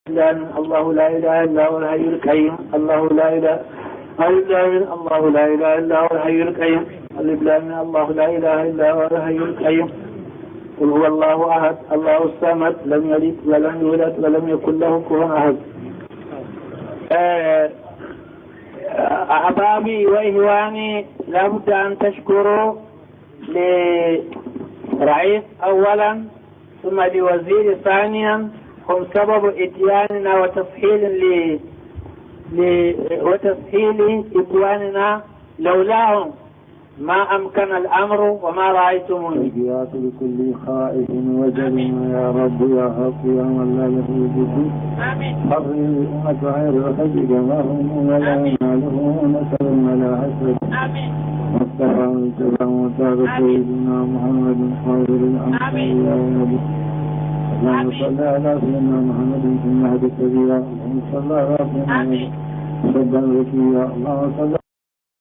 الله لا إله إلا هو الحي القيوم الله لا إله إلا هو الحي القيوم الله لا إله إلا هو الحي القيوم قل هو الله أحد الله الصمد لم يلد ولم يولد ولم يكن له كفوا أحد. أحبابي وإخواني، لابد أن تشكروا لرئيس أولا ثم لوزير ثانيا، هم سبب إتياننا وتسهيل إخواننا، لولاهم ما أمكن الأمر وما رأيتموني. لكل خائف وجل يا رب يا حق يا من لا يخلف الدين. حرر الأمة غير الحج جمعهم ولا ينالهم نسل ولا حسد. مصطفى الكرام وتاب سيدنا محمد خير الأنبياء والنبي. اللهم صل على سيدنا محمد في المهد الكبير، اللهم صل على سيدنا محمد شدا وكيا، اللهم صل